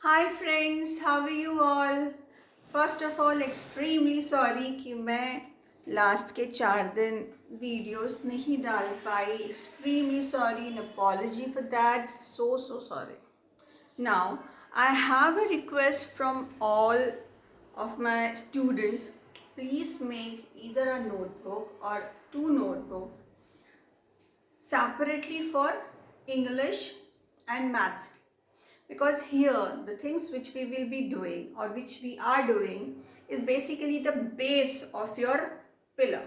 Hi friends, how are you all. First of all extremely sorry कि मैं last के 4 दिन वीडियोस नहीं डाल पाई। Extremely sorry and apology for that. So sorry. Now I have a request from all of my students. Please make either a notebook or 2 notebooks separately for English and maths, because here the things which we will be doing or which we are doing is basically the base of your pillar.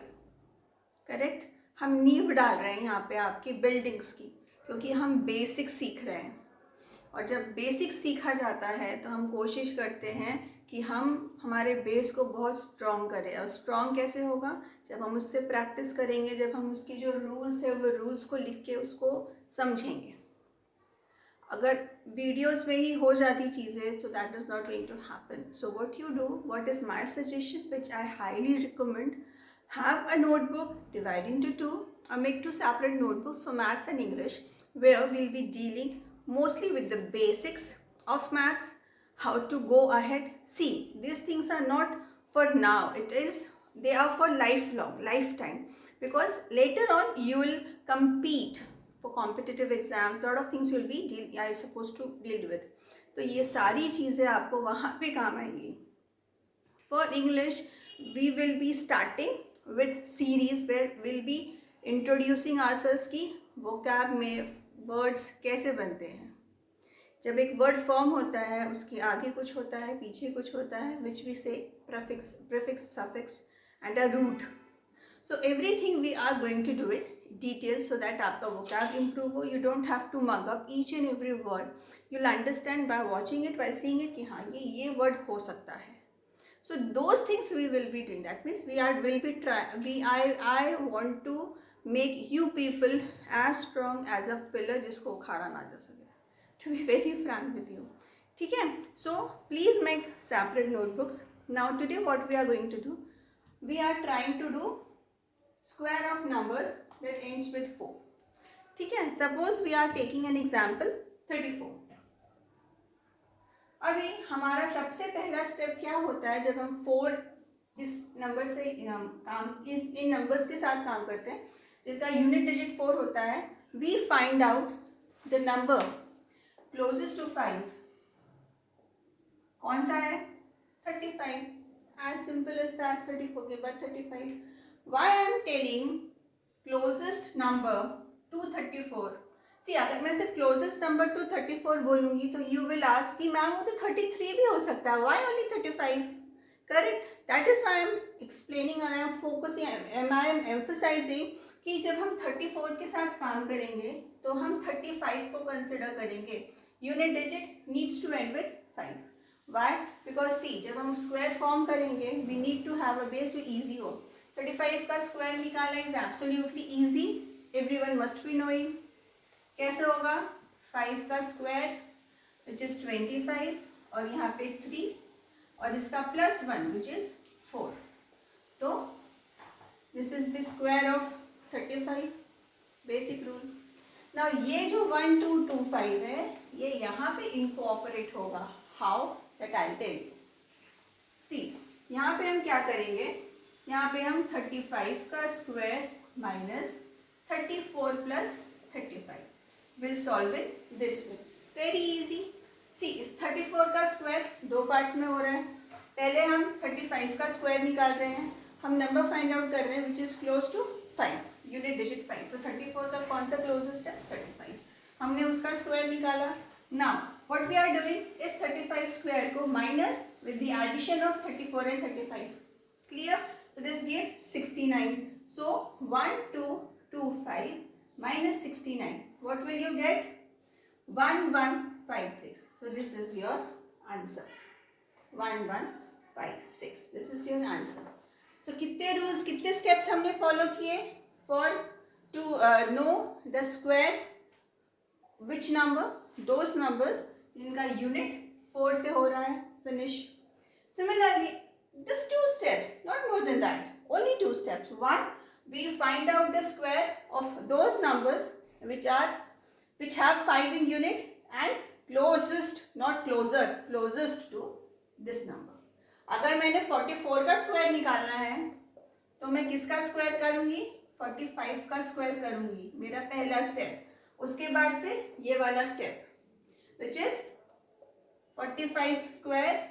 Correct. हम नींव डाल रहे हैं यहाँ पे आपकी buildings की, क्योंकि हम बेसिक सीख रहे हैं। और जब बेसिक सीखा जाता है तो हम कोशिश करते हैं कि हम हमारे बेस को बहुत स्ट्रॉन्ग करें। और स्ट्रॉन्ग कैसे होगा? जब हम उससे प्रैक्टिस करेंगे, जब हम उसकी जो रूल्स है वो रूल्स को लिख के उसको समझेंगे। अगर वीडियोस में ही हो जाती चीज़ें तो that is not going to happen. So what you do, what is my suggestion which I highly recommend, have a notebook, divide into two, or make 2 separate notebooks for maths and English, where we'll be dealing mostly with the basics of maths, how to go ahead. See, these things are not for now, they are for lifelong, lifetime, because later on you will compete for competitive exams. Lot of things you'll be are supposed to deal with. तो ये सारी चीज़ें आपको वहाँ पे काम आएंगी. For English, we will be starting with series where we'll be introducing ourselves कि vocab में words कैसे बनते हैं. जब एक word form होता है, उसके आगे कुछ होता है, पीछे कुछ होता है, which we say prefix, suffix and a root. So everything we are going to do it details so that आपका vocab improve हो. You don't have to mug up each and every word. You'll understand by watching it, by seeing it कि हाँ ये word हो सकता है. So those things we will be doing. That means I want to make you people as strong as a pillar जिसको उखाड़ा ना जा सके. To be very frank with you. ठीक है? So please make separate notebooks. Now today what we are going to do? We are trying to do square of numbers that ends with 4. ठीक है? Suppose we are taking an example 34. अभी हमारा सबसे पहला step क्या होता है? जब हम 4 इस नंबर से इन नंबर्स के साथ काम करते हैं जिनका यूनिट डिजिट 4 होता है, we find out the number closest to 5. कौन सा है? 35. As simple as that. 34 के बाद 35. Why I am telling closest number to 34? See, अगर मैं सिर्फ क्लोजेस्ट नंबर टू 34 बोलूँगी तो यू विल आस्क कि मैम वो तो 33 भी हो सकता है, why only 35? Correct. That is why I am explaining और I am focusing, I am emphasising कि जब हम 34 के साथ काम करेंगे तो हम 35 को कंसिडर करेंगे. Unit digit needs to end with 5. Why? Because see, जब हम स्क्वायर फॉर्म करेंगे we need to have a base जो ईजी हो. 35 का स्क्वायर निकालना is absolutely easy. Everyone must be knowing. कैसे होगा? 5 का स्क्वायर विच इज 25 और यहाँ पे 3 और इसका +1 विच इज 4. तो this is the square of 35. Basic rule. Now ये जो 1 2 2 5 है ये यहाँ पे इनकॉर्पोरेट होगा. How? That I tell you. See, यहाँ पे हम क्या करेंगे? यहाँ पे हम 35 का square minus 34 + 35 will solve it this way. Very easy. See, इस 34 का स्क्वायर 2 पार्ट्स में हो रहा है. पहले हम 35 का स्क्वायर निकाल रहे हैं. हम नंबर फाइंड आउट कर रहे हैं which is close to 5, unit digit 5. तो 34 का कौन सा क्लोजेस्ट है? 35. हमने उसका स्क्वायर निकाला. Now what we are doing is 35 square को minus with the addition of 34 and 35. Clear? So this gives 69. So 1 2 2 5 minus 69. What will you get? 1156. So this is your answer. 1156. This is your answer. So कितने rules, कितने steps हमने follow किए for to know the square which number? Those numbers जिनका unit 4 से हो रहा है. Finish. Similarly, just 2 steps, not more than that. Only 2 steps. One, we find out the square of those numbers which have 5 in unit and closest, not closer, closest to this number. अगर मैंने 44 का square निकालना है तो मैं किसका square करूंगी? 45 का स्क्वायर करूंगी, मेरा पहला स्टेप। उसके बाद फिर ये वाला step which is 45 square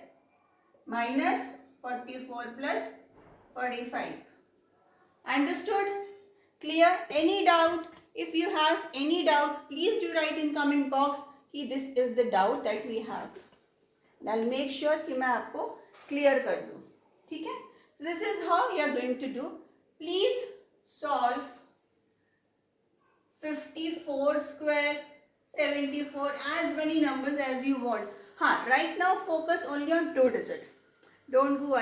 minus 44 plus 45. Understood? Clear? Any doubt? If you have any doubt, please do write in comment box कि this is the doubt that we have. And I'll make sure कि मैं आपको clear कर दूँ. ठीक है? So this is how you are going to do. Please solve 54 square, 74, as many numbers as you want. हाँ, right now focus only on 2 digit. Don't go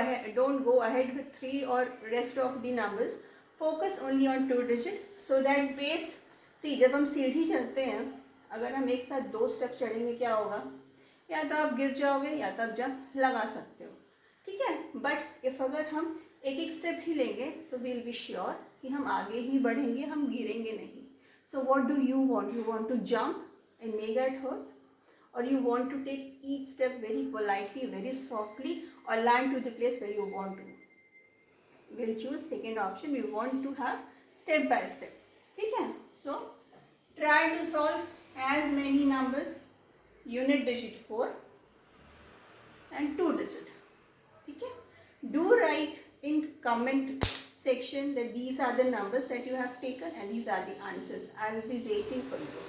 ahead with 3 or rest of the numbers. Focus only on 2 digit so that base. See, जब हम सीढ़ी चढ़ते हैं, अगर हम एक साथ 2 स्टेप चढ़ेंगे क्या होगा? या तो आप गिर जाओगे या तो आप जंप लगा सकते हो, ठीक है। बट इफ़ अगर हम एक एक स्टेप ही लेंगे तो वील बी श्योर कि हम आगे ही बढ़ेंगे, हम गिरेंगे नहीं। So what do you want? You want to jump and may get hurt, or you want to take each step very politely, very softly, or land to the place where you want to? We'll choose second option. We want to have step by step. ठीक है? So try to solve as many numbers, unit digit 4 and 2 digit. ठीक है? Do write in comment section that these are the numbers that you have taken and these are the answers. I will be waiting for you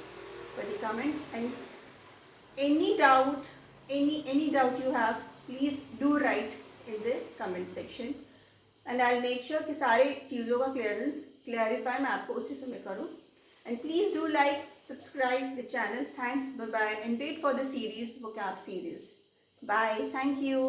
for the comments. And any doubt you have, please do write in the comment section and I'll make sure कि सारे चीज़ों का clarify मैं आपको उसी समय करूँ। And please do like, subscribe the channel. Thanks, bye bye, and wait for the series, vocab series. Bye, thank you.